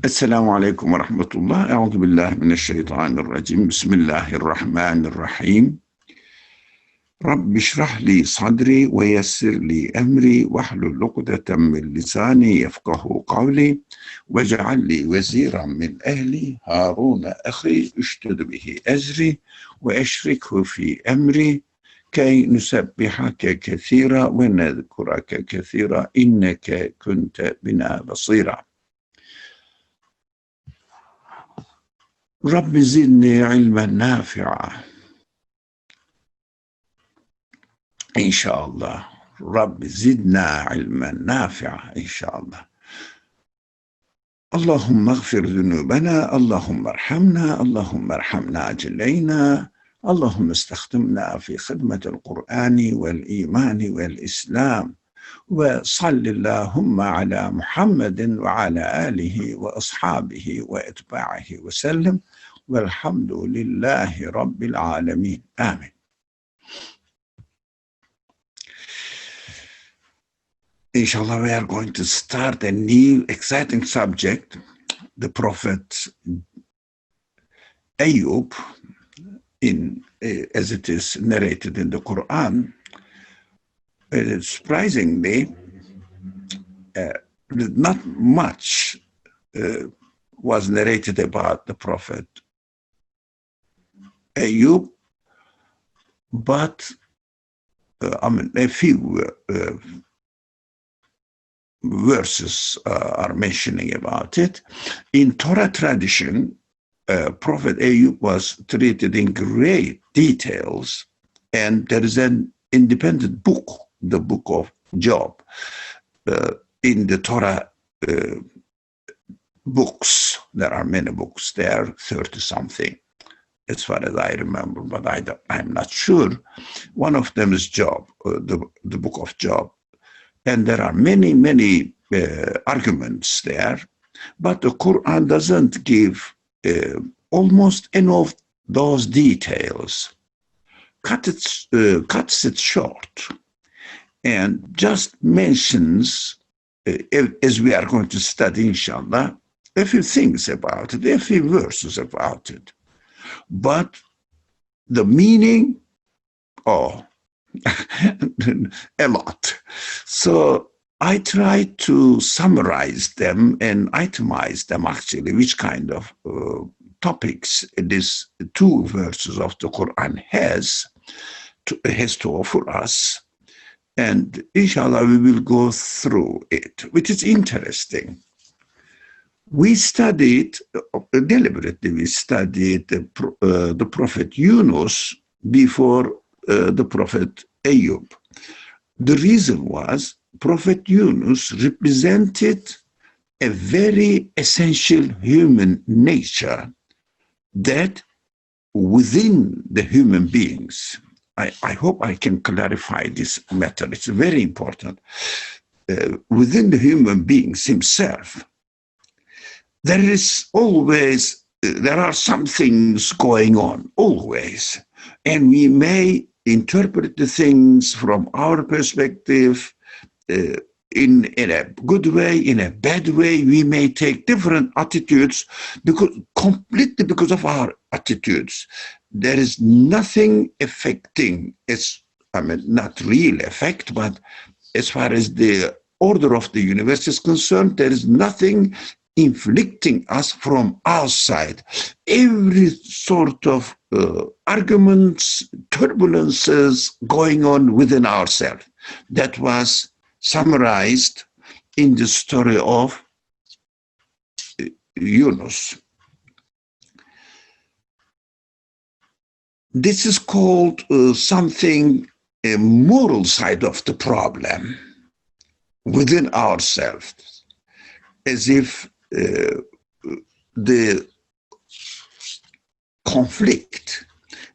السلام عليكم ورحمة الله. أعوذ بالله من الشيطان الرجيم. بسم الله الرحمن الرحيم. رب اشرح لي صدري ويسر لي أمري واحلل عقدة من لساني يفقه قولي واجعل لي وزيرا من أهلي هارون أخي اشدد به أزري وأشركه في أمري كي نسبحك كثيرا ونذكرك كثيرا إنك كنت بنا بصيرا. رب زدني علما نافعا إن شاء الله. رب زدنا علما نافعا إن شاء الله. اللهم اغفر ذنوبنا، اللهم ارحمنا، اللهم ارحمنا أجلينا، اللهم استخدمنا في خدمة القرآن والإيمان والإسلام، وصل اللهم على محمد وعلى آله وأصحابه وأتباعه وسلم، والحمد لله رب العالمين. آمين. Inshallah, we are going to start a new exciting subject, the Prophet Ayub, as it is narrated in the Quran. Surprisingly, not much was narrated about the Prophet Ayub, but a few verses are mentioning about it. In Torah tradition, Prophet Ayub was treated in great details, and there is an independent book, the book of Job, in the Torah books. There are many books there, 30-something, as far as I remember, but I'm not sure. One of them is Job, the book of Job. And there are many, many arguments there, but the Quran doesn't give almost any of those details. Cuts it short and just mentions, as we are going to study, inshallah, a few things about it, a few verses about it. But the meaning, a lot. So I try to summarize them and itemize them, actually, which kind of topics these two verses of the Quran has to offer us. And inshallah, we will go through it, which is interesting. We studied, deliberately, we studied the Prophet Yunus before the Prophet Ayub. The reason was Prophet Yunus represented a very essential human nature that within the human beings, I hope I can clarify this matter, it's very important. Within the human beings himself, there are some things going on, always. And we may interpret the things from our perspective in a good way, in a bad way. We may take different attitudes completely because of our attitudes. There is nothing affecting, not real effect, but as far as the order of the universe is concerned, there is nothing inflicting us from outside. Every sort of arguments, turbulences going on within ourselves. That was summarized in the story of Yunus. This is called a moral side of the problem within ourselves, as if the conflict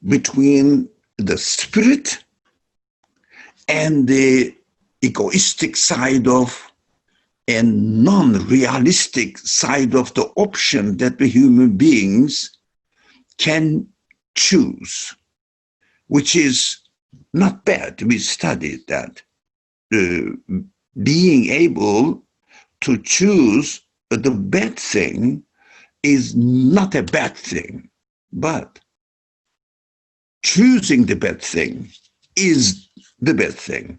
between the spirit and the egoistic side of and non-realistic side of the option that the human beings can choose, which is not bad. We studied that. Being able to choose the bad thing is not a bad thing, but choosing the bad thing is the bad thing.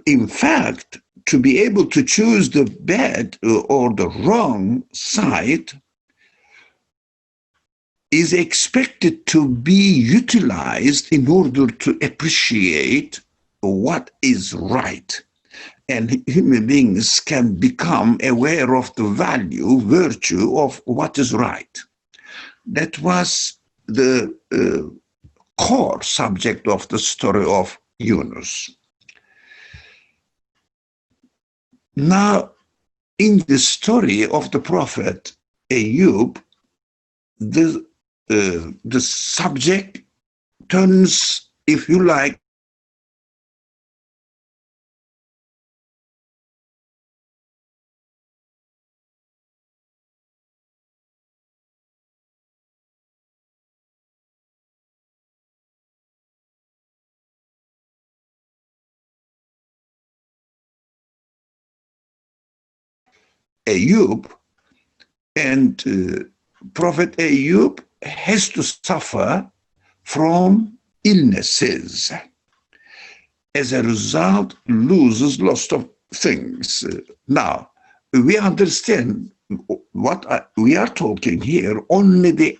In fact, to be able to choose the bad or the wrong side is expected to be utilized in order to appreciate what is right. And human beings can become aware of the value, virtue of what is right. That was the core subject of the story of Yunus. Now, in the story of the prophet Ayub, the subject turns, if you like, Ayub, and Prophet Ayub has to suffer from illnesses. As a result, loses lots of things. Now, we understand what we are talking here, only the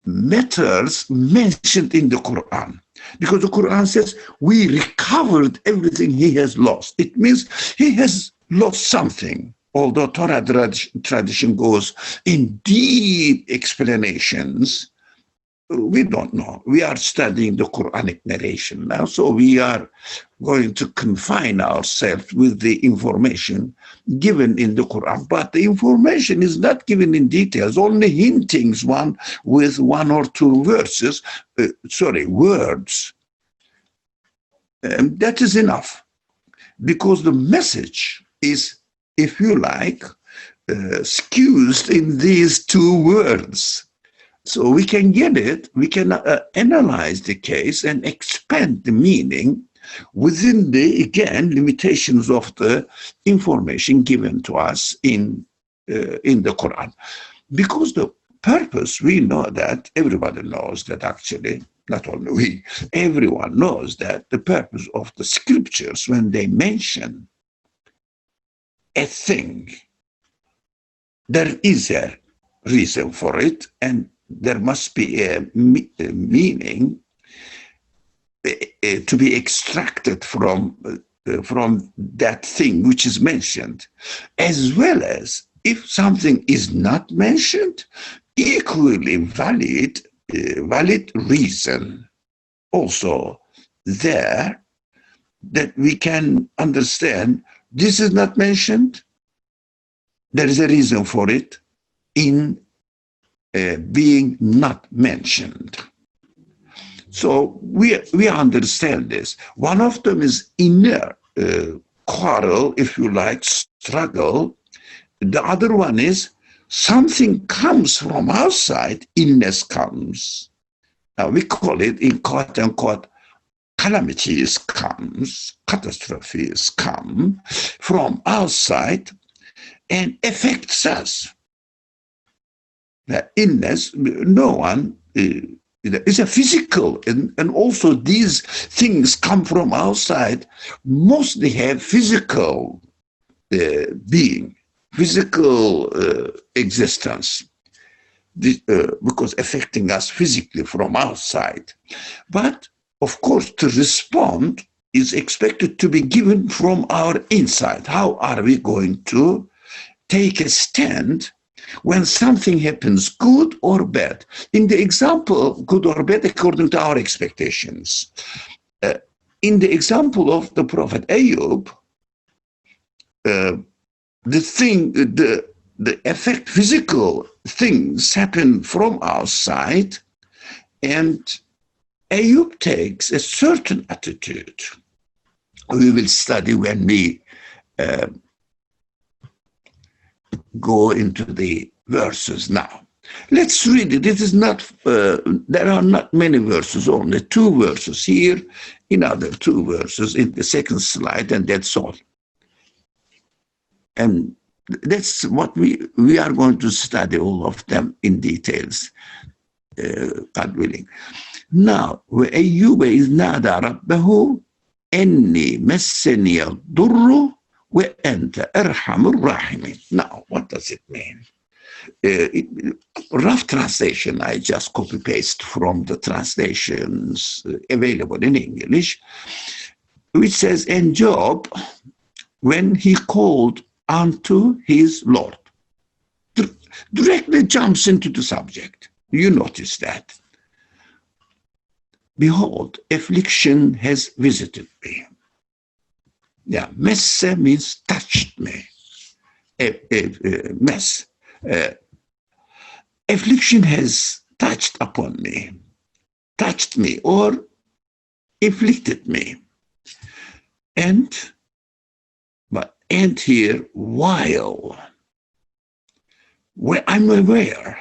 matters mentioned in the Quran. Because the Quran says, we recovered everything he has lost. It means he has lost something. Although Torah tradition goes in deep explanations, we don't know. We are studying the Quranic narration now, so we are going to confine ourselves with the information given in the Quran. But the information is not given in details, only hintings one with one or two verses, words. That is enough, because the message is, if you like, skewed in these two words. So we can get it, we can analyze the case and expand the meaning within the, again, limitations of the information given to us in the Quran. Because the purpose, we know that, everybody knows that actually, not only we, everyone knows that the purpose of the scriptures, when they mention a thing, there is a reason for it, and there must be a meaning to be extracted from that thing which is mentioned, as well as if something is not mentioned, equally valid reason also there, that we can understand this is not mentioned, there is a reason for it in being not mentioned. So we understand this. One of them is inner quarrel, if you like, struggle. The other one is something comes from outside, illness comes. Now we call it, in quote unquote, calamities comes, catastrophes come from outside and affects us. The illness, no one, is a physical, and also these things come from outside, mostly have physical being, physical existence, because affecting us physically from outside. But of course, to respond is expected to be given from our inside. How are we going to take a stand when something happens, good or bad? In the example, good or bad according to our expectations. In the example of the Prophet Ayub, the effect, physical things happen from outside, and Ayub takes a certain attitude. We will study when we go into the verses now. Let's read it. It is not, there are not many verses, only 2 verses here, another 2 verses in the second slide, and that's all. And that's what we are going to study all of them in details, God willing. Now, وأيوب إذ نادى ربه إني مسني الضر وأنت أرحم الراحمين. Now, what does it mean? Rough translation, I just copy paste from the translations available in English, which says, and Job, when he called unto his Lord, directly jumps into the subject. You notice that. Behold, affliction has visited me. Yeah, messe means touched me. Mess. Affliction has touched upon me, touched me, or afflicted me. And here, while I'm aware,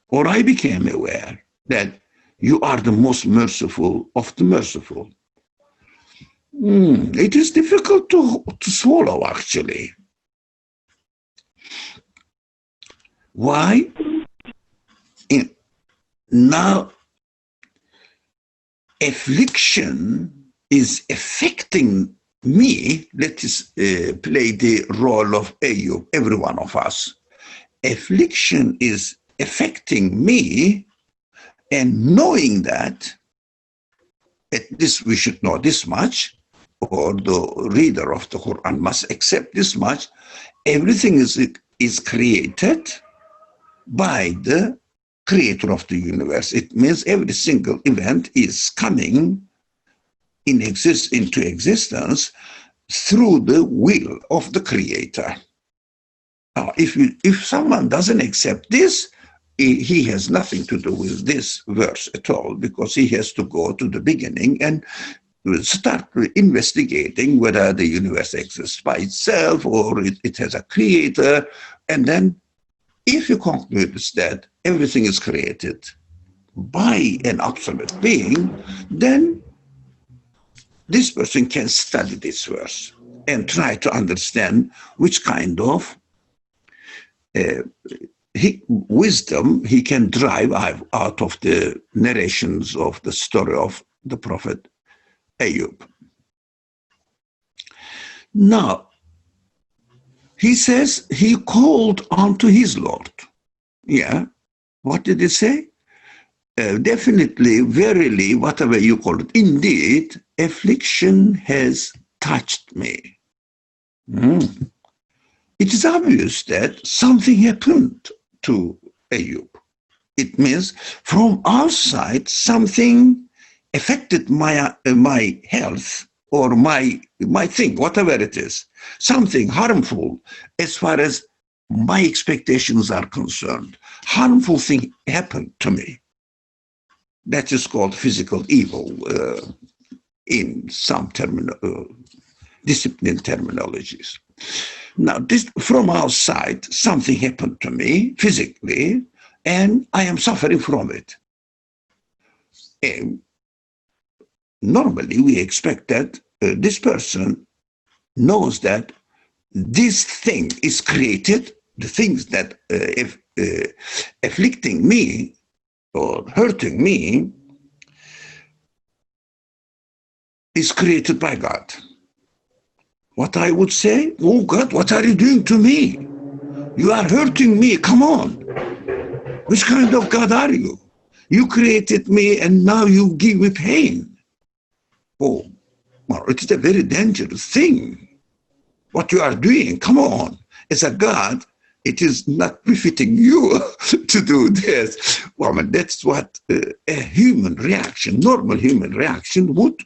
or I became aware that you are the most merciful of the merciful. It is difficult to swallow, actually. Why? Now, affliction is affecting me. Let us play the role of Ayub, every one of us. Affliction is affecting me, and knowing that, at least we should know this much, or the reader of the Quran must accept this much, everything is created by the creator of the universe. It means every single event is coming into existence through the will of the creator. If someone doesn't accept this, he has nothing to do with this verse at all, because he has to go to the beginning and start investigating whether the universe exists by itself or it has a creator. And then if you conclude that everything is created by an absolute being, then this person can study this verse and try to understand which kind of wisdom he can drive out of the narrations of the story of the prophet Ayub. Now, he says he called unto his Lord. Yeah. What did he say? Definitely, verily, whatever you call it, indeed, affliction has touched me. It is obvious that something happened to Ayub. It means from outside, something affected my health or my thing, whatever it is, something harmful as far as my expectations are concerned. Harmful thing happened to me. That is called physical evil in some discipline terminologies. Now, this from outside, something happened to me physically, and I am suffering from it. And normally, we expect that this person knows that this thing is created, the things that afflicting me or hurting me is created by God. What I would say, oh God, what are you doing to me? You are hurting me, come on. Which kind of God are you? You created me and now you give me pain. Oh, well, it is a very dangerous thing. What you are doing, come on. As a God, it is not befitting you to do this. Well, that's what a human reaction, normal human reaction would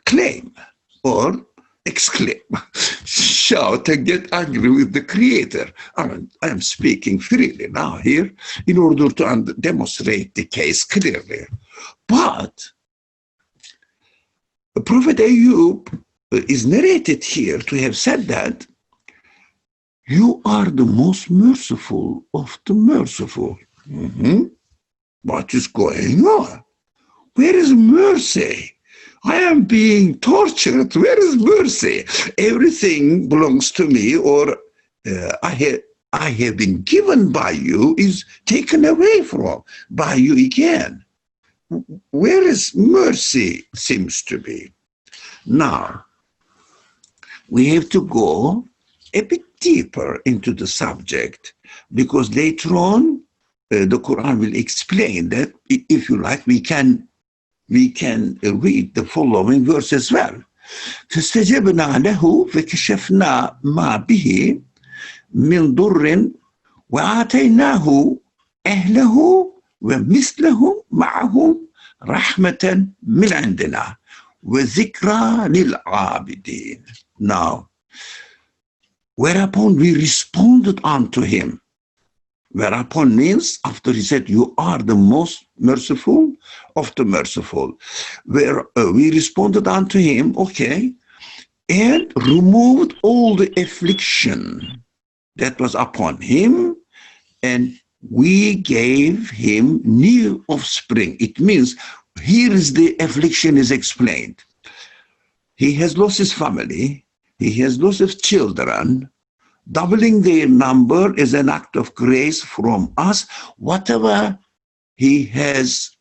claim or exclaim, shout, and get angry with the creator. I am speaking freely now here in order to demonstrate the case clearly. But Prophet Ayub is narrated here to have said that you are the most merciful of the merciful. What is going on? Where is mercy? I am being tortured. Where is mercy? Everything belongs to me, or I have been given by you is taken away from by you again. Where is mercy seems to be. Now, we have to go a bit deeper into the subject because later on the Quran will explain that. If you like, we can read the following verse as well. فاستجبنا له فكشفنا ما به من ضر وآتيناه أهله ومثله معهم رحمة من عندنا وذكرى للعابدين. Now, whereupon we responded unto him. Whereupon means after he said, you are the most merciful of the merciful. Where we responded unto him, okay, and removed all the affliction that was upon him, and we gave him new offspring. It means here is the affliction is explained. He has lost his family, he has lost his children. Doubling their number is an act of grace from us. Whatever has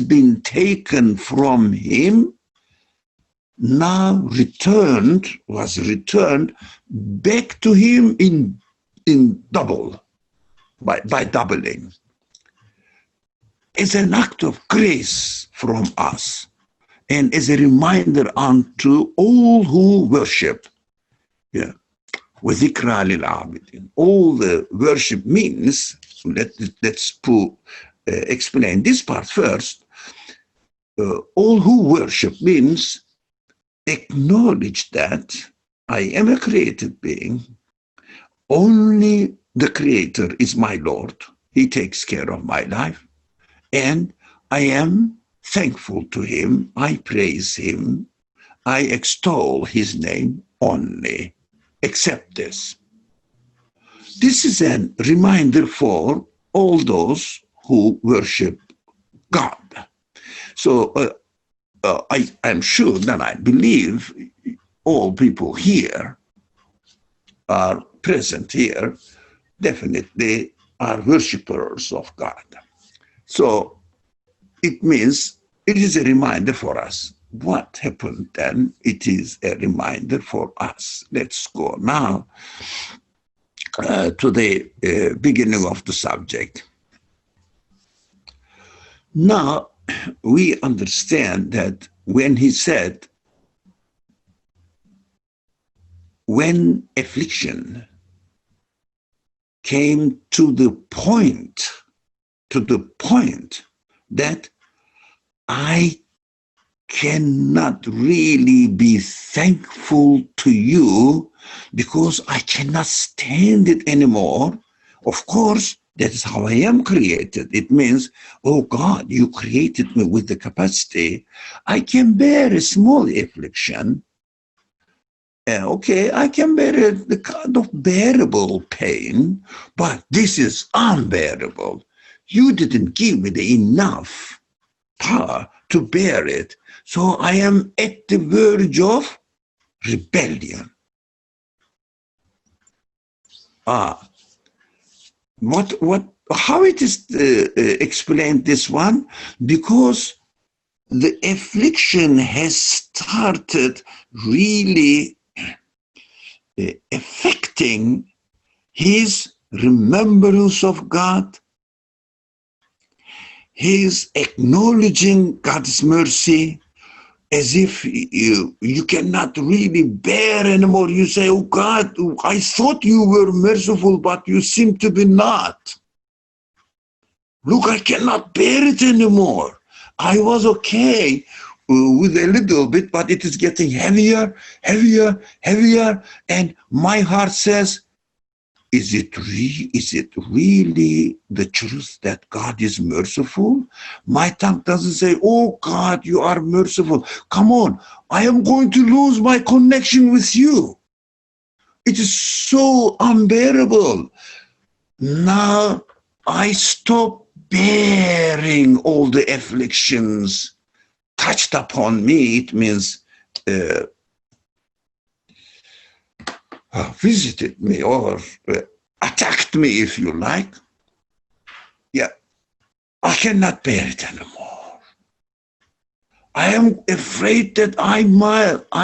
been taken from him now was returned back to him in double, by doubling. It's an act of grace from us and is a reminder unto all who worship. Yeah. وَذِكْرَى لِلْعَابِدِينَ. All the worship means, let's explain this part first. All who worship means acknowledge that I am a created being. Only the Creator is my Lord. He takes care of my life. And I am thankful to him. I praise him. I extol his name only. Accept this. This is a reminder for all those who worship God. So I'm sure that I believe all people here are present here, definitely are worshippers of God. So it means it is a reminder for us. What happened then? It is a reminder for us. Let's go now to the beginning of the subject. Now, we understand that when he said, when affliction came to the point that I cannot really be thankful to you because I cannot stand it anymore. Of course, that is how I am created. It means, oh God, you created me with the capacity. I can bear a small affliction. Okay, I can bear the kind of bearable pain, but this is unbearable. You didn't give me the enough power to bear it. So I am at the verge of rebellion. How it is explained, this one? Because the affliction has started really affecting his remembrance of God, his acknowledging God's mercy, as if you cannot really bear anymore. You say, oh God, I thought you were merciful, but you seem to be not. Look, I cannot bear it anymore. I was okay with a little bit, but it is getting heavier, heavier, heavier. And my heart says, is it really the truth that God is merciful? My tongue doesn't say, oh God, you are merciful. Come on, I am going to lose my connection with you. It is so unbearable. Now I stop bearing all the afflictions touched upon me, it means uh, visited me or attacked me, if you like. Yeah, I cannot bear it anymore. I am afraid that I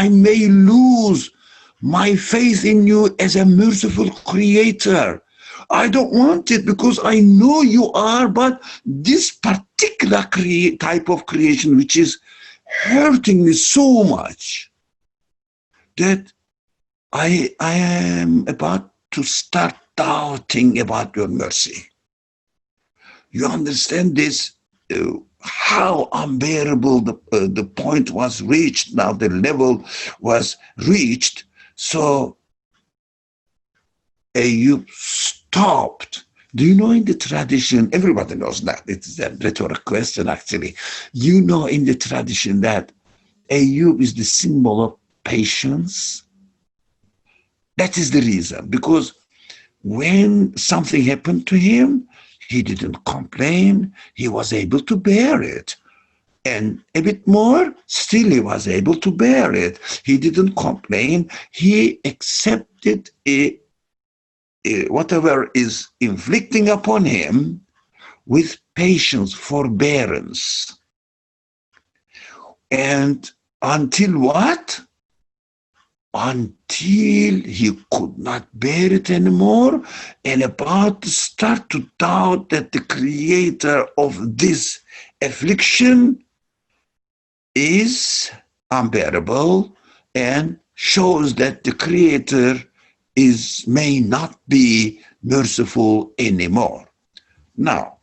may lose my faith in you as a merciful creator. I don't want it because I know you are, but this particular type of creation, which is hurting me so much, that I am about to start doubting about your mercy. You understand this? How unbearable the point was reached. Now the level was reached. So Ayub stopped. Do you know in the tradition, everybody knows that, it's a rhetorical question actually. You know in the tradition that Ayub is the symbol of patience. That is the reason, because when something happened to him, he didn't complain. He was able to bear it. And a bit more, still he was able to bear it. He didn't complain. He accepted whatever is inflicting upon him with patience, forbearance. And until what? Until he could not bear it anymore and about to start to doubt that the creator of this affliction is unbearable and shows that the creator may not be merciful anymore. Now,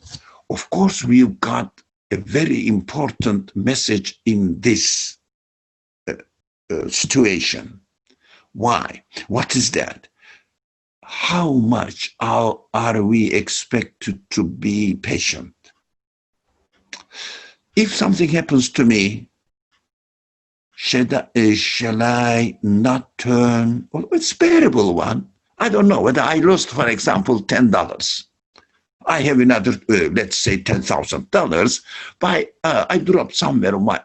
of course, we've got a very important message in this situation. Why? What is that? How much are we expected to be patient? If something happens to me, shall I not turn? Well, it's a bearable one. I don't know whether I lost, for example, $10. I have another, let's say, $10,000. But I dropped somewhere my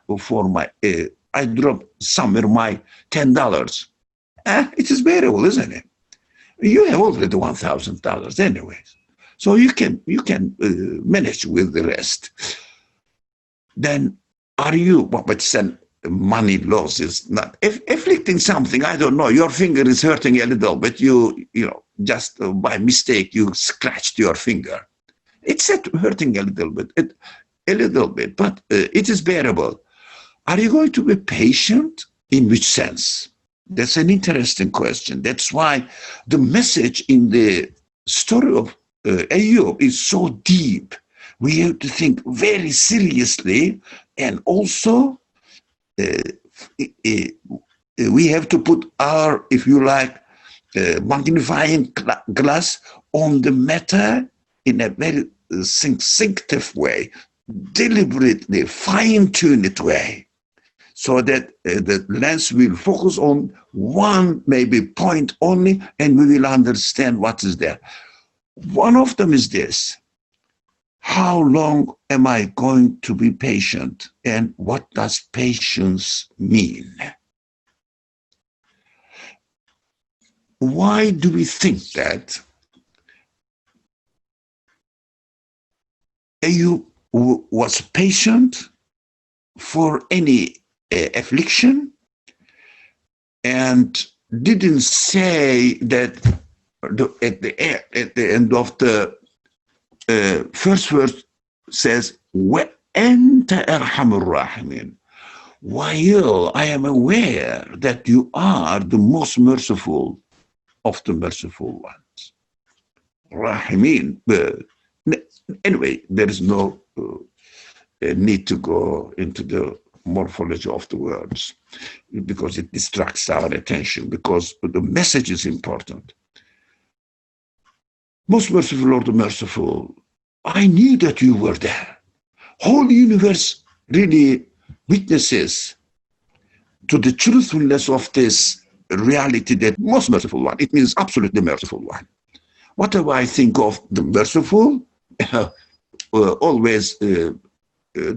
$10. It is bearable, isn't it? You have already $1,000 anyways, so you can manage with the rest. Then are you? But then money loss is not afflicting something. I don't know. Your finger is hurting a little bit. You know, just by mistake you scratched your finger. It's hurting a little bit, but it is bearable. Are you going to be patient? In which sense? That's an interesting question. That's why the message in the story of Ayub is so deep. We have to think very seriously, and also we have to put our, if you like, magnifying glass on the matter in a very succinctive way, deliberately fine-tuned way, so that the lens will focus on one maybe point only, and we will understand what is there. One of them is this: how long am I going to be patient, and what does patience mean? Why do we think that Ayub was patient for any affliction and didn't say that at the end of the first verse says, وَأَنْتَ أَرْحَمُ الرَّاحِمِينَ, while I am aware that you are the most merciful of the merciful ones. Rahimin. Anyway, there is no need to go into the morphology of the words because it distracts our attention, because the message is important. Most merciful Lord, the merciful, I knew that you were there. Whole universe really witnesses to the truthfulness of this reality, that most merciful one, it means absolutely merciful one. Whatever I think of the merciful always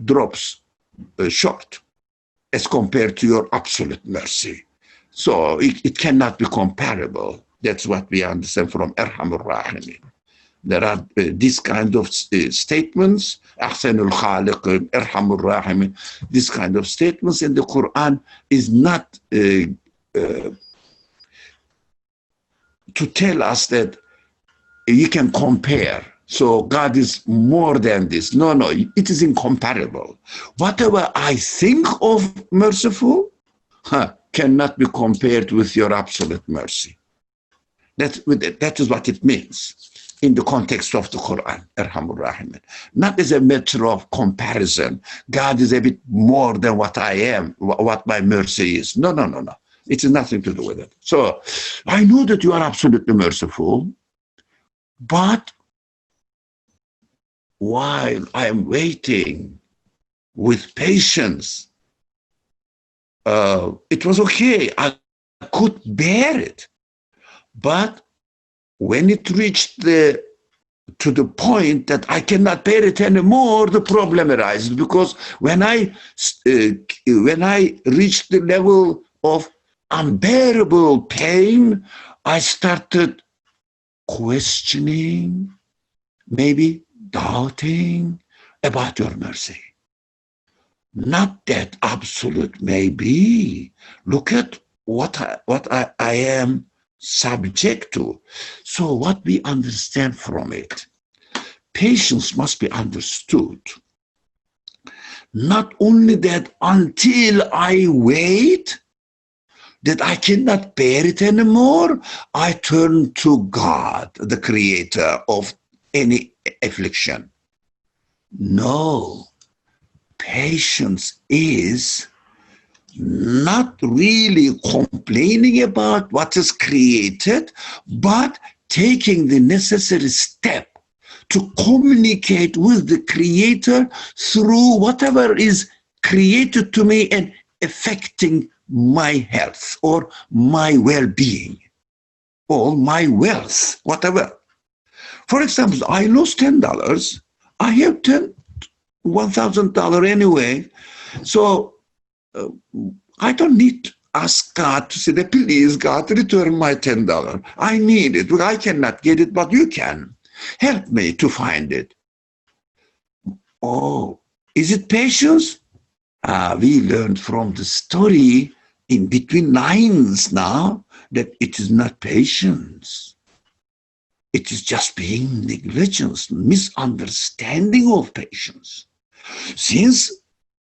drops short. as compared to your absolute mercy. So it cannot be comparable. That's what we understand from Arhamur Rahimin. There are these kind of statements, Ahsanul Khaliqin, Arhamur Rahimin, this kind of statements in the Quran is not to tell us that you can compare. So God is more than this. No, no, it is incomparable. Whatever I think of merciful cannot be compared with your absolute mercy. That is what it means in the context of the Quran, Arhamur Rahimin. Not as a matter of comparison. God is a bit more than what I am, what my mercy is. No, no, no, no. It has nothing to do with it. So I know that you are absolutely merciful, but while I am waiting with patience, it was okay. I could bear it. But when it reached to the point that I cannot bear it anymore, the problem arises. Because when I reached the level of unbearable pain, I started questioning, maybe doubting about your mercy. Not that absolute maybe. Look at what I am subject to. So what we understand from it, patience must be understood. Not only that until I wait, that I cannot bear it anymore, I turn to God, the creator of any affliction. No, patience is not really complaining about what is created, but taking the necessary step to communicate with the creator through whatever is created to me and affecting my health or my well-being or my wealth, whatever. For example, I lost $10. I have $1,000 anyway. So I don't need to ask God to say, that, please, God, return my $10. I need it. I cannot get it, but you can. Help me to find it. Oh, is it patience? We learned from the story in between lines now that it is not patience. It is just being negligence, misunderstanding of patience. Since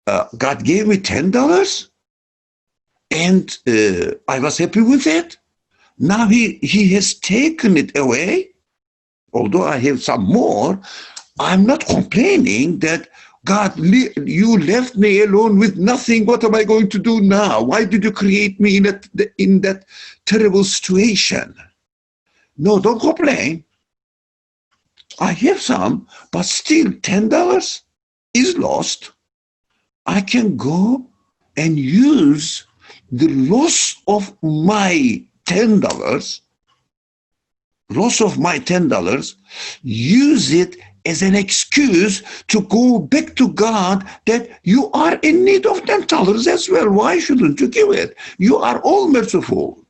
God gave me $10 and I was happy with it, now he has taken it away. Although I have some more, I'm not complaining that God, you left me alone with nothing. What am I going to do now? Why did you create me in that terrible situation? No, don't complain. I have some, but still $10 is lost. I can go and use the loss of my $10, use it as an excuse to go back to God that you are in need of $10 as well. Why shouldn't you give it? You are all merciful.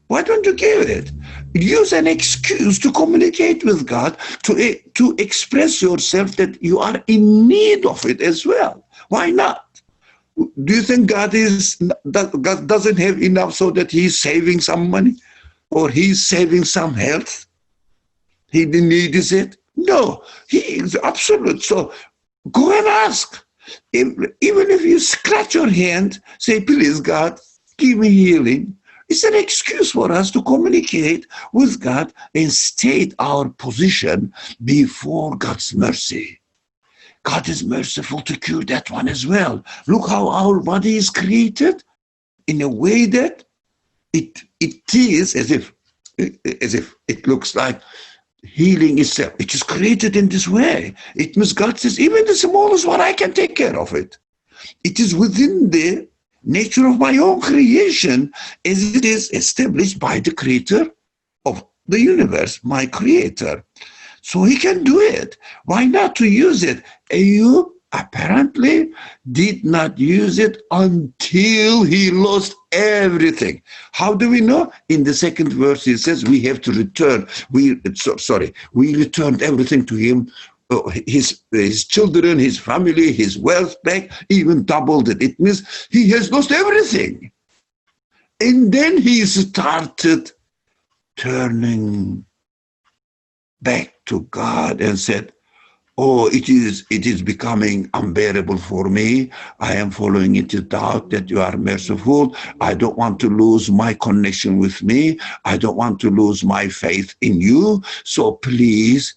Why don't you give it? Use an excuse to communicate with God, to express yourself that you are in need of it as well. Why not? Do you think God doesn't have enough so that he's saving some money or he's saving some health? He needs it? No, he is absolute. So go and ask. Even if you scratch your hand, say, please, God, give me healing. It's an excuse for us to communicate with God and state our position before God's mercy. God is merciful to cure that one as well. Look how our body is created in a way that it is as if it looks like healing itself. It is created in this way. It means God says, even the smallest one, I can take care of it. It is within the nature of my own creation as it is established by the creator of the universe, my creator. So he can do it. Why not to use it? And you apparently did not use it until he lost everything. How do we know? In the second verse, it says we have to return. We returned everything to him. His children, his family, his wealth back, even doubled it. It means he has lost everything. And then he started turning back to God and said, oh, it is becoming unbearable for me. I am following into doubt that you are merciful. I don't want to lose my connection with me. I don't want to lose my faith in you. So please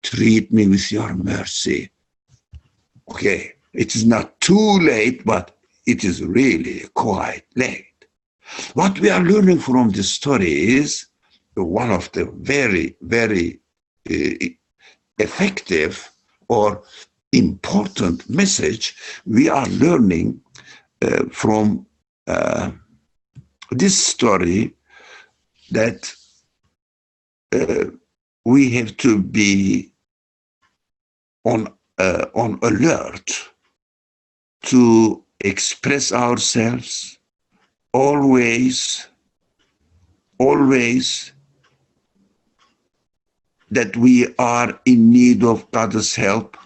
treat me with your mercy. Okay, it is not too late, but it is really quite late. What we are learning from this story is one of the very, very effective or important message we are learning from this story, that we have to be on alert to express ourselves always that we are in need of God's help.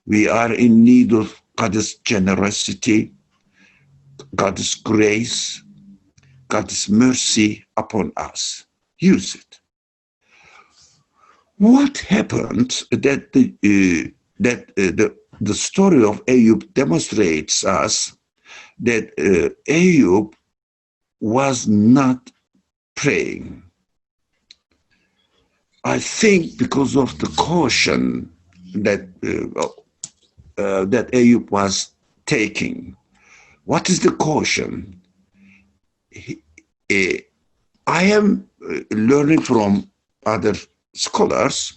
We are in need of God's generosity, God's grace, God's mercy upon us. Use it. What happened that the story of Ayub demonstrates us that Ayub was not praying. I think because of the caution that that Ayub was taking. What is the caution? I am learning from other scholars,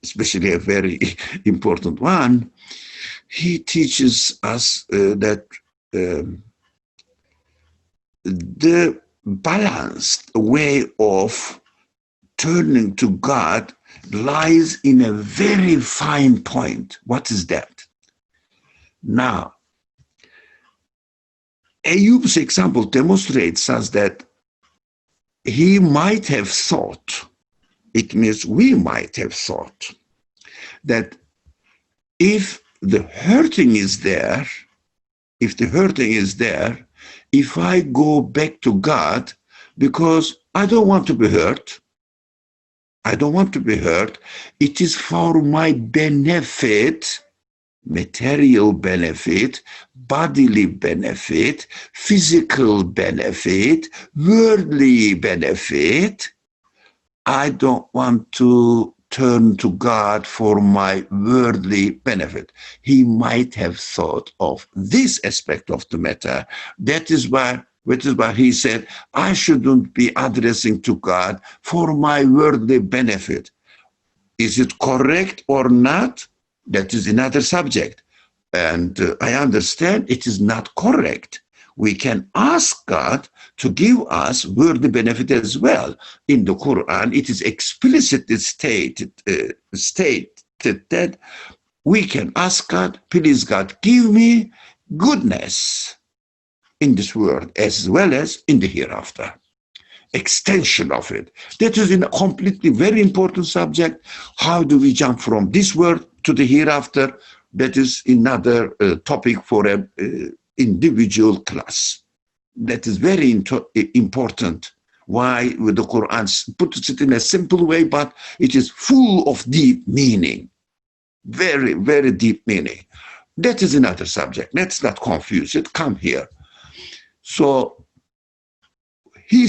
especially a very important one. He teaches us that the balanced way of turning to God lies in a very fine point. What is that? Now, Ayub's example demonstrates us that he might have thought, it means we might have thought, that if the hurting is there, if I go back to God because I don't want to be hurt, it is for my benefit, material benefit, bodily benefit, physical benefit, worldly benefit. I don't want to turn to God for my worldly benefit. He might have thought of this aspect of the matter. Which is why he said, I shouldn't be addressing to God for my worldly benefit. Is it correct or not? That is another subject. And I understand it is not correct. We can ask God to give us worldly benefit as well. In the Quran, it is explicitly stated that we can ask God, please God, give me goodness in this world as well as in the hereafter. Extension of it. That is a completely very important subject. How do we jump from this world to the hereafter? That is another topic for an individual class. That is very important. Why the Quran puts it in a simple way, but it is full of deep meaning. Very, very deep meaning. That is another subject. Let's not confuse it. Come here. So he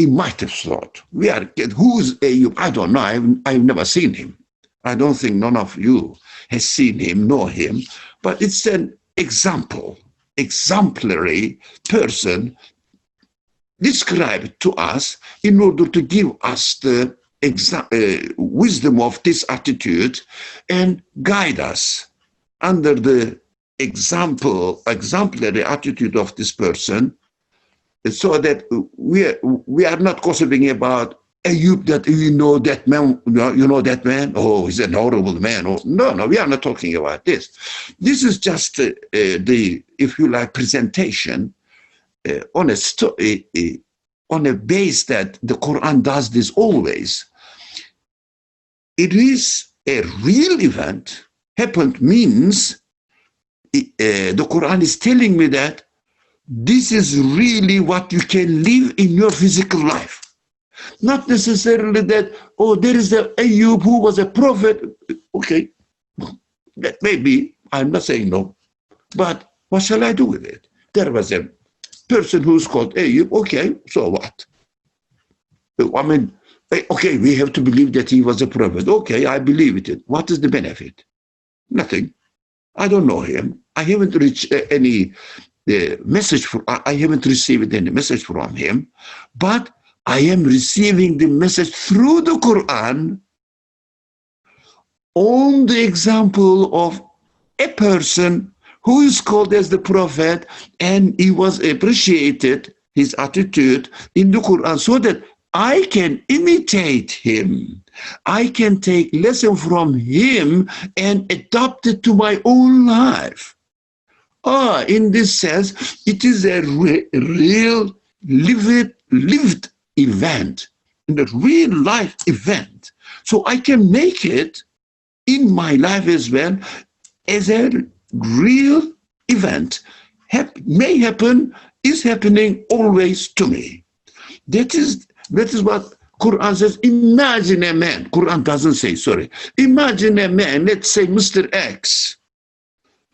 might have thought, who's Ayub? I don't know. I've never seen him. I don't think none of you has seen him, know him, but it's an exemplary person described to us in order to give us the wisdom of this attitude and guide us under the exemplary attitude of this person, so that we are not gossiping about Ayub, that you know that man, you know that man? Oh, he's an horrible man. Oh, no, no, we are not talking about this. This is just the, if you like, presentation on on a base that the Quran does this always. It is a real event. Happened means the Quran is telling me that this is really what you can live in your physical life. Not necessarily that, oh, there is a Ayub who was a prophet. Okay, that may be. I'm not saying no. But what shall I do with it? There was a person who's called Ayub. Okay, so what? I mean, okay, we have to believe that he was a prophet. Okay, I believe it. What is the benefit? Nothing. I don't know him. I haven't reached any message. I haven't received any message from him. But I am receiving the message through the Quran on the example of a person who is called as the prophet, and he was appreciated, his attitude in the Quran, so that I can imitate him. I can take lesson from him and adopt it to my own life. In this sense, it is a real lived event, in a real life event. So I can make it in my life as well as a real event. May happen, is happening always to me. That is what Quran says. Imagine a man. Quran doesn't say, sorry. Imagine a man, let's say Mr. X.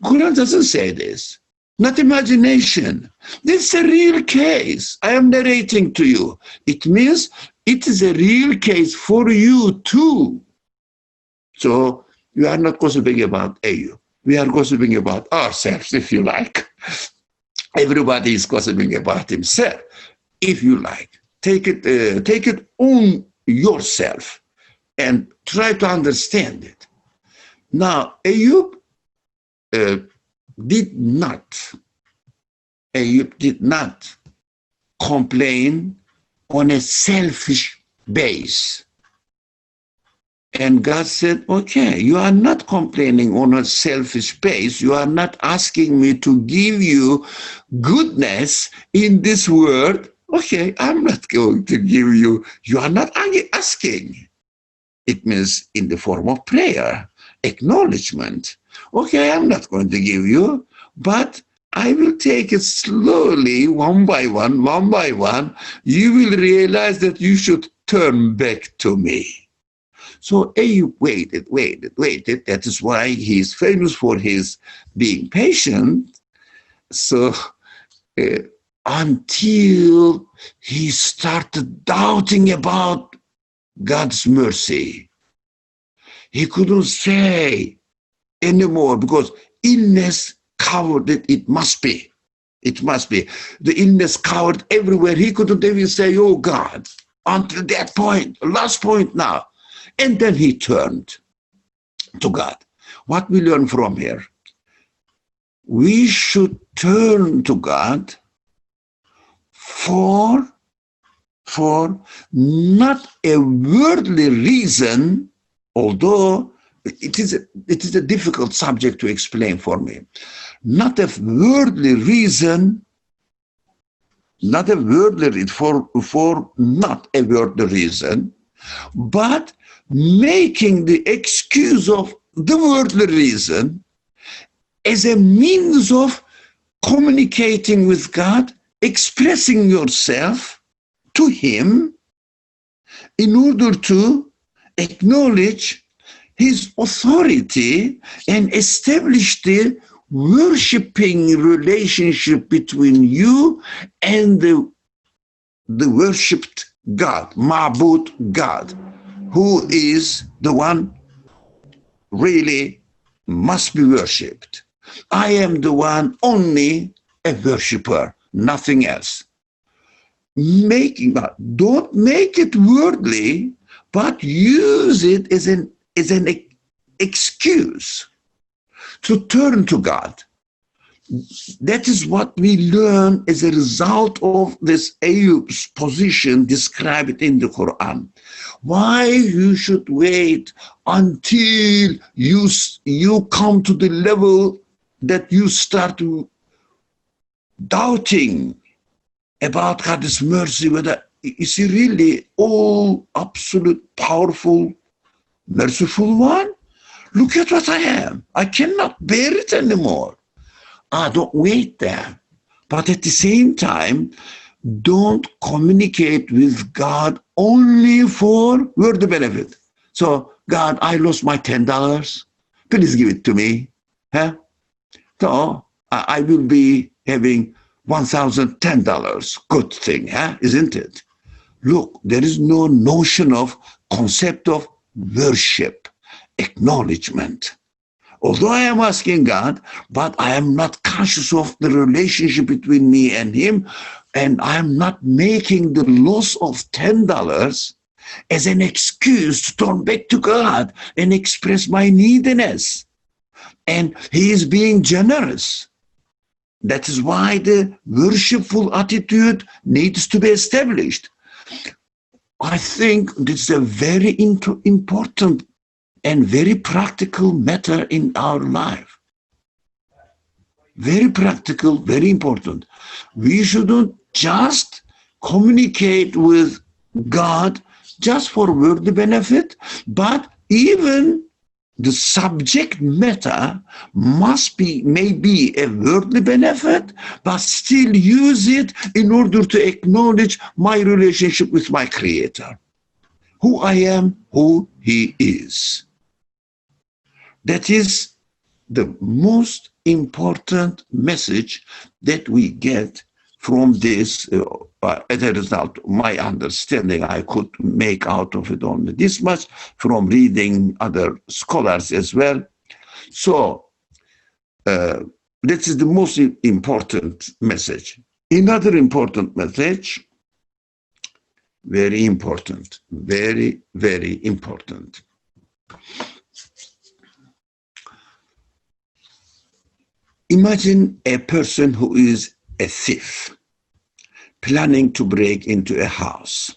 Quran doesn't say this. Not imagination. This is a real case. I am narrating to you. It means it is a real case for you too. So we are not gossiping about Ayub. We are gossiping about ourselves, if you like. Everybody is gossiping about himself, if you like. Take it on yourself and try to understand it. Now, Ayub did not complain on a selfish base. And God said, okay, you are not complaining on a selfish base. You are not asking me to give you goodness in this world. Okay, I'm not going to give you. You are not asking. It means in the form of prayer, acknowledgement. Okay, I'm not going to give you, but I will take it slowly, one by one, one by one. You will realize that you should turn back to me. So Ayub waited. That is why he's famous for his being patient. So until he started doubting about God's mercy, he couldn't say anymore because illness covered it. It must be. The illness covered everywhere. He couldn't even say, oh God, until that point, last point now. And then he turned to God. What we learn from here? We should turn to God for not a worldly reason, although it is a difficult subject to explain for me. Not a worldly reason, but making the excuse of the worldly reason as a means of communicating with God, expressing yourself to Him in order to acknowledge His authority and establish the worshiping relationship between you and the worshipped God, Ma'bud God, who is the one really must be worshipped. I am the one, only a worshipper, nothing else. Don't make it worldly, but use it as an excuse to turn to God. That is what we learn as a result of this Ayub's position described in the Quran. Why you should wait until you come to the level that you start doubting about God's mercy, whether is he really all absolute powerful, merciful one? Look at what I am. I cannot bear it anymore. Don't wait there. But at the same time, don't communicate with God only for worldly benefit. So, God, I lost my $10. Please give it to me. Huh? So, I will be having $1,010. Good thing, huh? Isn't it? Look, there is no notion of concept of worship, acknowledgement. Although I am asking God, but I am not conscious of the relationship between me and him, and I am not making the loss of $10 as an excuse to turn back to God and express my neediness. And he is being generous. That is why the worshipful attitude needs to be established. I think this is a very important and very practical matter in our life. Very practical, very important. We shouldn't just communicate with God just for worldly benefit, but even the subject matter may be a worldly benefit, but still use it in order to acknowledge my relationship with my Creator, who I am, who He is. That is the most important message that we get from this. As a result, my understanding, I could make out of it only this much from reading other scholars as well. So, this is the most important message. Another important message, very important, very, very important. Imagine a person who is a thief, planning to break into a house.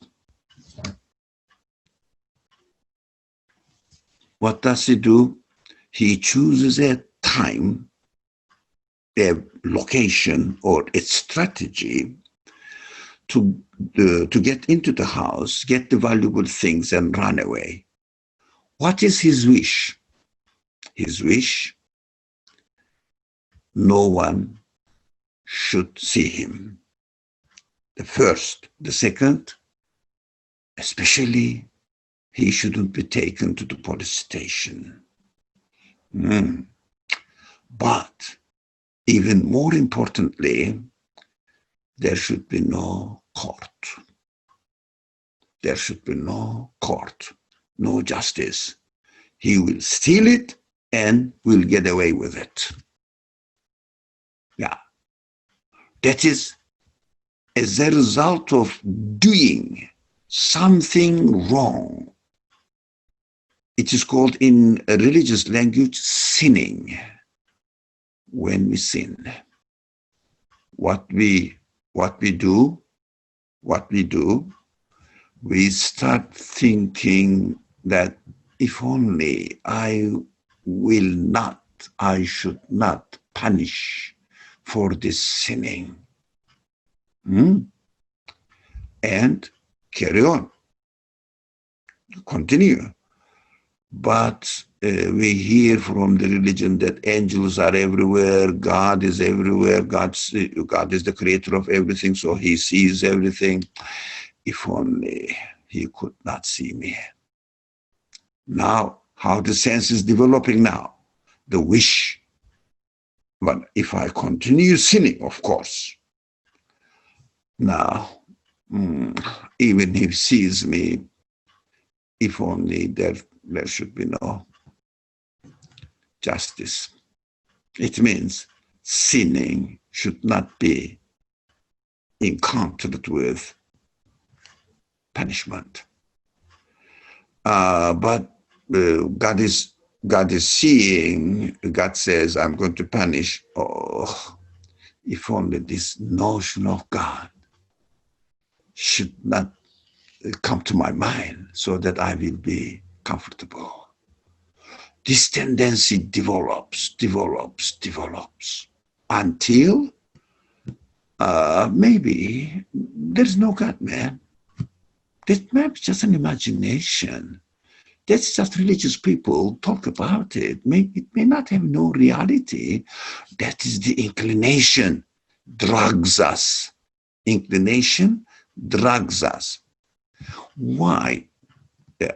What does he do? He chooses a time, a location, or a strategy to get into the house, get the valuable things, and run away. What is his wish? His wish: no one should see him. The first. The second, especially, he shouldn't be taken to the police station. But even more importantly, there should be no court. There should be no court, no justice. He will steal it and will get away with it. Yeah. That is as a result of doing something wrong. It is called in a religious language sinning. When we sin, what we do, we start thinking that if only I should not punish for this sinning. And carry on, continue. But we hear from the religion that angels are everywhere, God is everywhere, God is the creator of everything, so he sees everything. If only he could not see me. Now, how the sense is developing now? The wish. But if I continue sinning, of course, now, even if he sees me, if only there should be no justice. It means sinning should not be encountered with punishment. But God is God is seeing, God says, I'm going to punish. Oh, if only this notion of God should not come to my mind so that I will be comfortable. This tendency develops until maybe there's no God, man. That may be just an imagination. That's just religious people talk about it. It may not have no reality. That is the inclination drugs us. Inclination drugs us. Why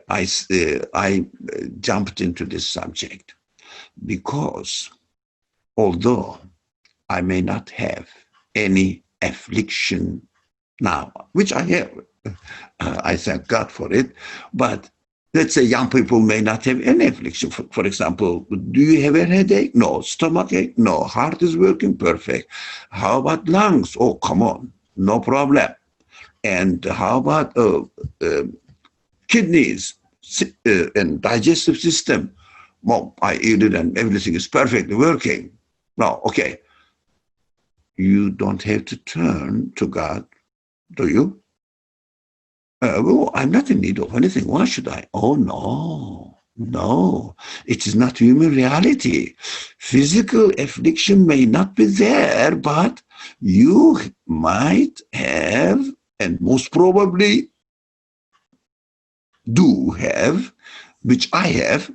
I jumped into this subject? Because although I may not have any affliction now, which I have, I thank God for it, but let's say young people may not have any affliction. For example, do you have a headache? No. Stomach ache? No. Heart is working perfect. How about lungs? Oh, come on. No problem. And how about kidneys and digestive system? Well, I eat it and everything is perfectly working. No, okay. You don't have to turn to God, do you? Well, I'm not in need of anything. Why should I? Oh, no. No, it is not human reality. Physical affliction may not be there, but you might have, and most probably do have, which I have,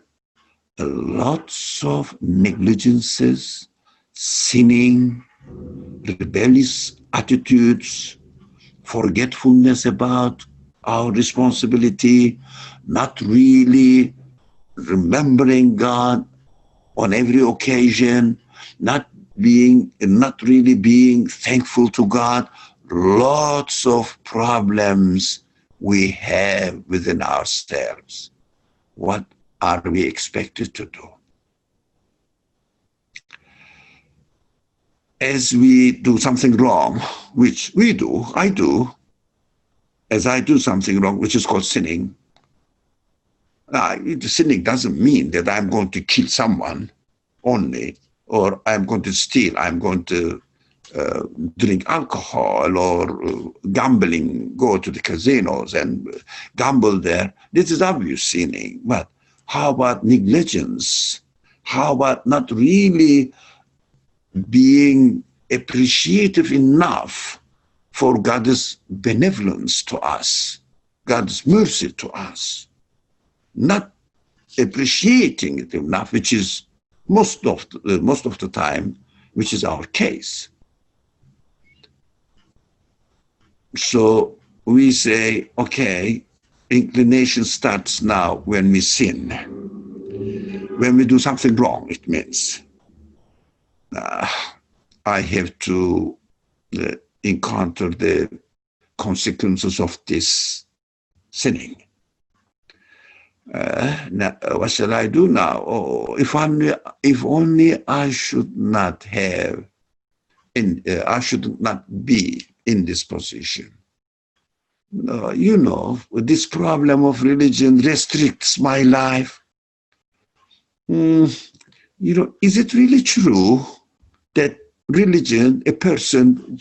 lots of negligences, sinning, rebellious attitudes, forgetfulness about our responsibility, not really remembering God on every occasion, not really being thankful to God. Lots of problems we have within ourselves. What are we expected to do? As we do something wrong, which we do, I do, as I do something wrong, which is called sinning. Sinning doesn't mean that I'm going to kill someone only, or I'm going to steal, I'm going to drink alcohol or gambling, go to the casinos and gamble there. This is obvious sinning. But how about negligence? How about not really being appreciative enough for God's benevolence to us, God's mercy to us? Not appreciating it enough, which is most of the time, which is our case. So we say, okay, inclination starts now when we sin. When we do something wrong, it means I have to encounter the consequences of this sinning. Now, what shall I do now? Oh, if only I should not have, I should not be in this position. You know, this problem of religion restricts my life. Is it really true that religion, a person,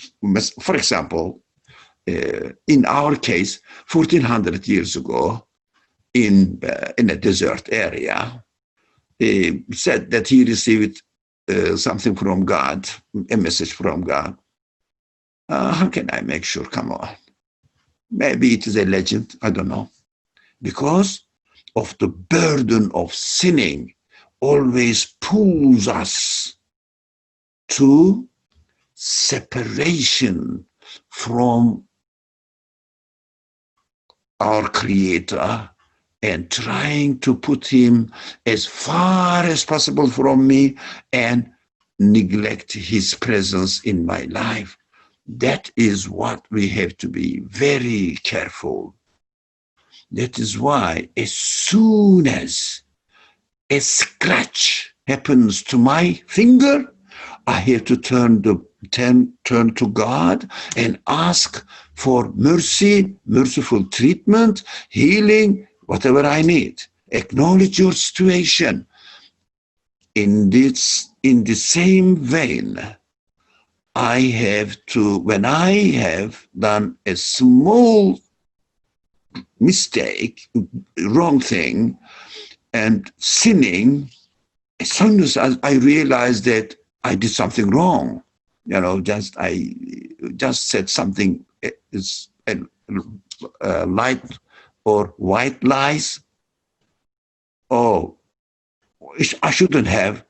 for example, in our case, 1400 years ago, in a desert area, said that he received something from God, a message from God. How can I make sure? Come on. Maybe it is a legend, I don't know. Because of the burden of sinning always pulls us to separation from our Creator and trying to put him as far as possible from me and neglect his presence in my life. That is what we have to be very careful. That is why as soon as a scratch happens to my finger, I have to turn to God and ask for mercy, merciful treatment, healing, whatever I need. Acknowledge your situation. In the same vein, I have to, when I have done a small mistake, wrong thing, and sinning, as soon as I realize that I did something wrong, I just said something is light or white lies. Oh, I shouldn't have.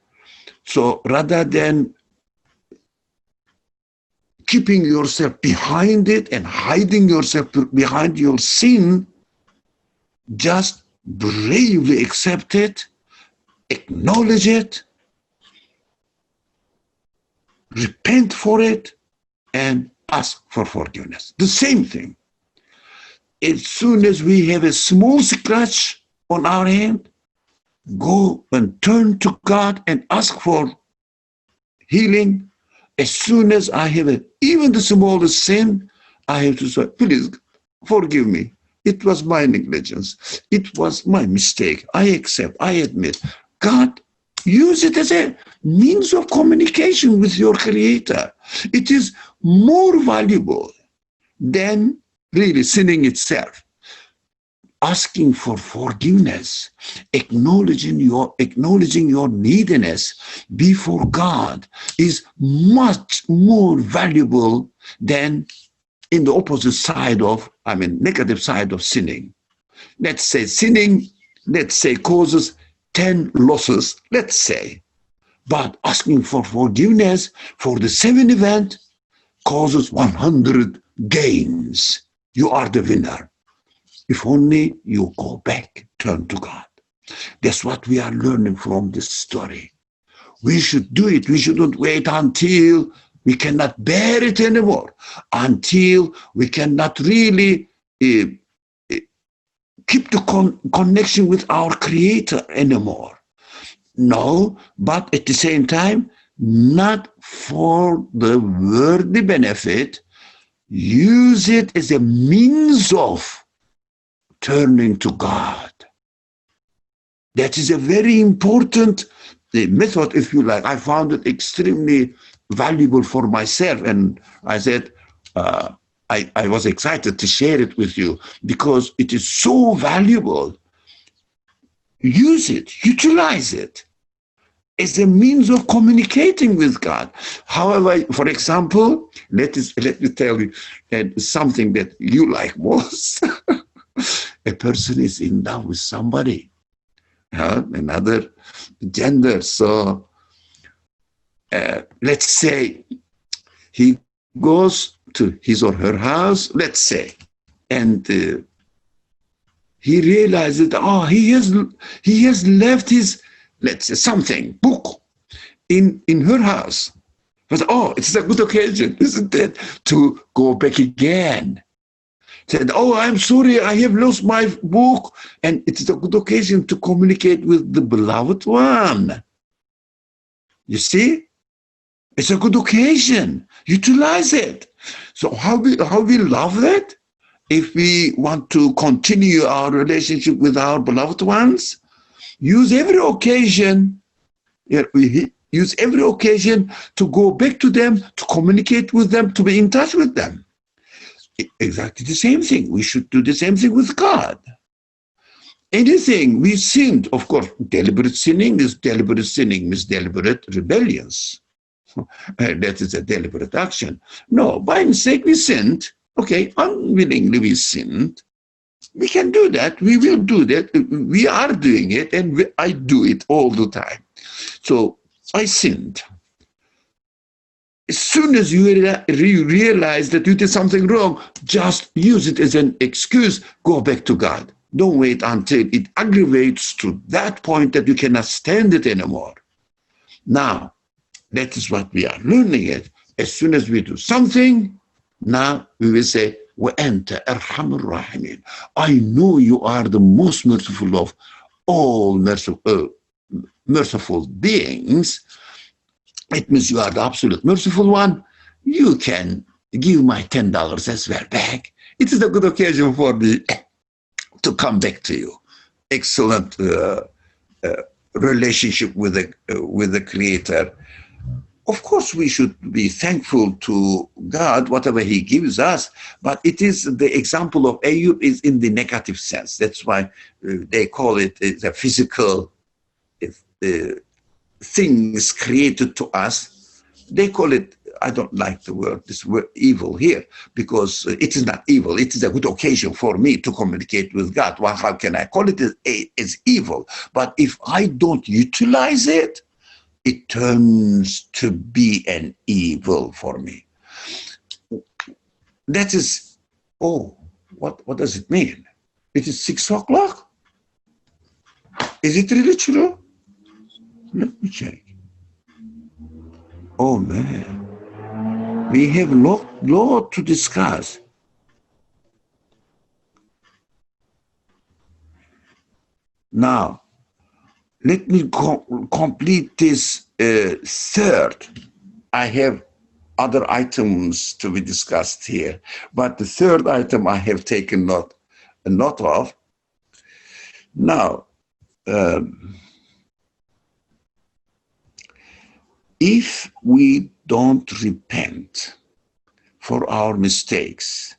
So rather than keeping yourself behind it and hiding yourself behind your sin, just bravely accept it, acknowledge it, repent for it, and ask for forgiveness. The same thing. As soon as we have a small scratch on our hand, go and turn to God and ask for healing. As soon as I have even the smallest sin, I have to say, please forgive me. It was my negligence. It was my mistake. I accept, I admit. God, use it as a means of communication with your Creator. It is more valuable than really sinning itself. Asking for forgiveness, acknowledging your neediness before God is much more valuable than in the opposite side of, negative side of sinning. Let's say sinning, causes 10 losses, let's say. But asking for forgiveness for the 7 event causes 100 gains. You are the winner. If only you go back, turn to God. That's what we are learning from this story. We should do it. We shouldn't wait until we cannot bear it anymore, until we cannot really keep the connection with our Creator anymore. No, but at the same time, not for the worldly benefit. Use it as a means of turning to God. That is a very important method, if you like. I found it extremely valuable for myself, and I said I was excited to share it with you because it is so valuable. Use it, utilize it as a means of communicating with God. However, for example, let me tell you something that you like most. A person is in love with somebody, another gender. So let's say he goes to his or her house, let's say, and he realizes, he has left his, let's say, something, book in her house. But it's a good occasion, isn't it, to go back again. Said, I'm sorry, I have lost my book. And it's a good occasion to communicate with the beloved one. You see? It's a good occasion. Utilize it. So how we love that? If we want to continue our relationship with our beloved ones, use every occasion. Use every occasion to go back to them, to communicate with them, to be in touch with them. Exactly the same thing. We should do the same thing with God. Anything we sinned, of course, deliberate sinning means deliberate rebellions. That is a deliberate action. No, by mistake we sinned. Okay, unwillingly we sinned. We can do that. We will do that. We are doing it, and I do it all the time. So I sinned. As soon as you realize that you did something wrong, just use it as an excuse. Go back to God. Don't wait until it aggravates to that point that you cannot stand it anymore. Now, that is what we are learning it. As soon as we do something, now we will say, وَأَنْتَ أَرْحَمُ الرَّاحِمِينَ. I know you are the most merciful of all merciful beings. It means you are the absolute merciful one. You can give my $10 as well back. It is a good occasion for me to come back to you. Excellent relationship with the Creator. Of course, we should be thankful to God, whatever He gives us, but it is the example of Ayub is in the negative sense. That's why they call it the physical uh, things created to us. They call it, I don't like the word, this word evil here, because it is not evil. It is a good occasion for me to communicate with God. Well, how can I call it as evil? But if I don't utilize it, it turns to be an evil for me. That is, oh, what does it mean? It is 6 o'clock? Is it really true? Let me check. Oh man, we have a lot to discuss. Now, let me complete this third. I have other items to be discussed here, but the third item I have taken a note of. Now, if we don't repent for our mistakes,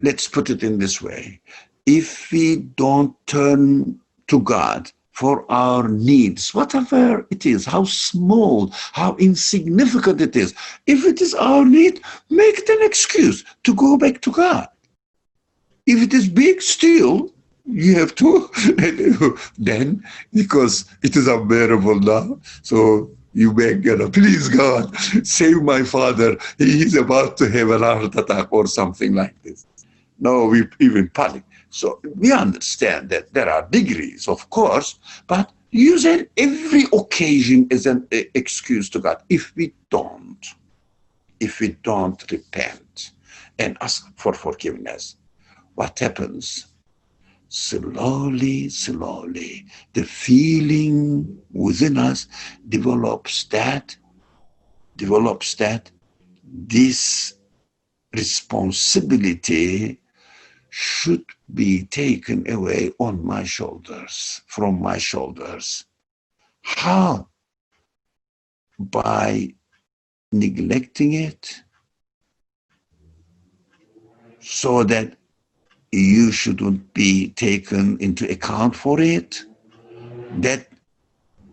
let's put it in this way. If we don't turn to God for our needs, whatever it is, how small, how insignificant it is, if it is our need, make it an excuse to go back to God. If it is big, still, you have to, then, because it is unbearable now, so you beg God, please God, save my father, he is about to have an heart attack or something like this. No, we even panic. So we understand that there are degrees, of course, but use every occasion as an excuse to God. If we don't repent and ask for forgiveness, what happens? Slowly, the feeling within us develops that this responsibility should be taken away on my shoulders, from my shoulders. How? By neglecting it, so that you shouldn't be taken into account for it. That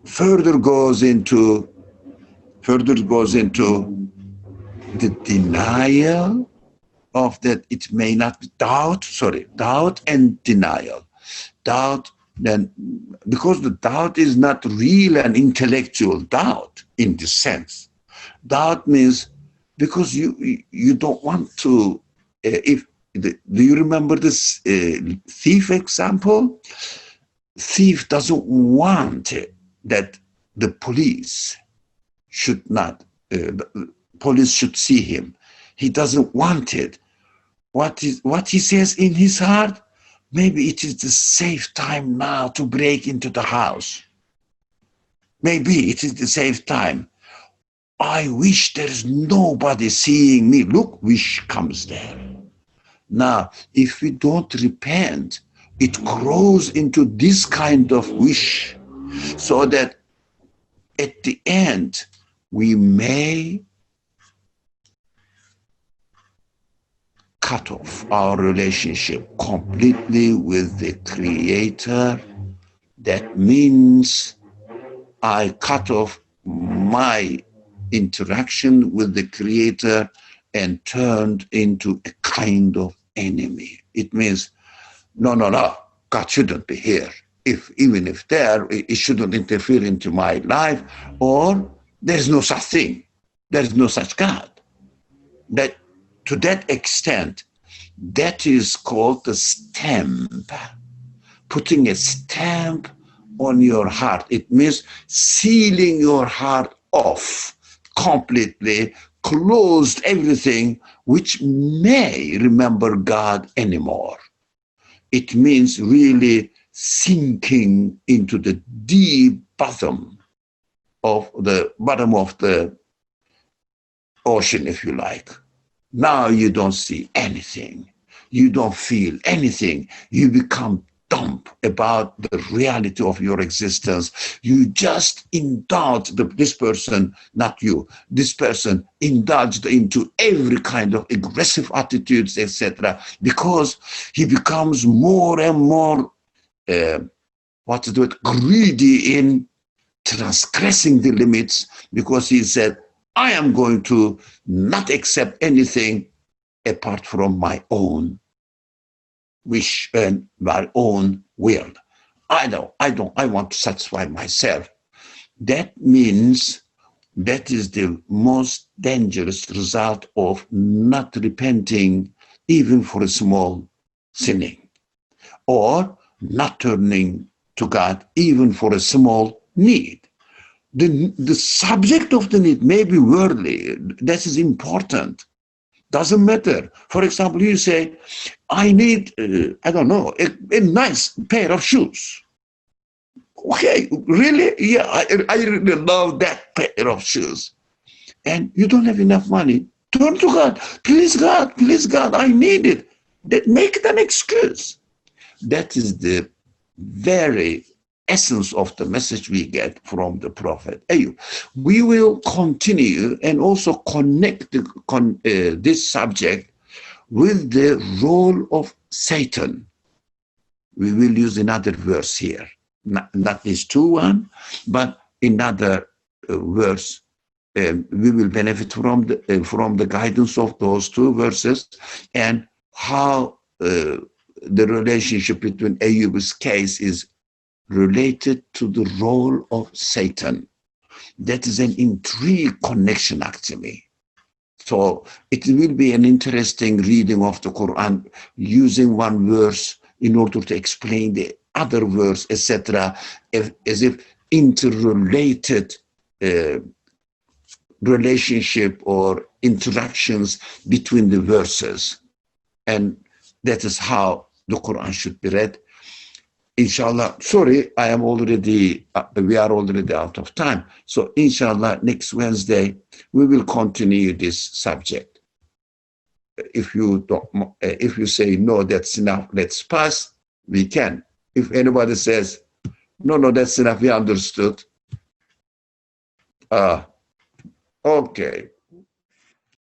further goes into the denial of that it may not be doubt and denial. Doubt, then, because the doubt is not real and intellectual doubt in this sense. Doubt means because you don't want to, do you remember this thief example? Thief doesn't want that the police should not, the police should see him. He doesn't want it. What he says in his heart, maybe it is the safe time now to break into the house. Maybe it is the safe time. I wish there is nobody seeing me. Look, wish comes there. Now, if we don't repent, it grows into this kind of wish, so that at the end, we may cut off our relationship completely with the Creator. That means I cut off my interaction with the Creator and turned into a kind of enemy. It means, no, God shouldn't be here. Even if there, it shouldn't interfere into my life, or there's no such thing. There's no such God. That to that extent, that is called the stamp. Putting a stamp on your heart. It means sealing your heart off completely, closed everything which may remember God anymore. It means really sinking into the deep bottom of the ocean, if you like. Now you don't see anything. You don't feel anything. You become dump about the reality of your existence. You just indulge this person, not you, this person indulged into every kind of aggressive attitudes, etc., because he becomes more and more, what's the word, greedy in transgressing the limits, because he said, I am going to not accept anything apart from my own wish and my own will. I want to satisfy myself. That means that is the most dangerous result of not repenting even for a small sinning, or not turning to God even for a small need. The subject of the need may be worldly. That is important. Doesn't matter. For example, you say, I need, I don't know, a nice pair of shoes. Okay, really? Yeah, I really love that pair of shoes. And you don't have enough money. Turn to God. Please, God, I need it. Make it an excuse. That is the very essence of the message we get from the Prophet Ayub. We will continue and also connect this subject with the role of Satan. We will use another verse here, not this 2:1, but another verse. We will benefit from the guidance of those two verses, and how the relationship between Ayub's case is related to the role of Satan. That is an intrigue connection, actually. So it will be an interesting reading of the Quran, using one verse in order to explain the other verse, etc., as if interrelated relationship or interactions between the verses. And that is how the Quran should be read. Inshallah, sorry, we are already out of time. So inshallah, next Wednesday, we will continue this subject. If you say, no, that's enough, let's pass, we can. If anybody says, no, that's enough, we understood. Okay.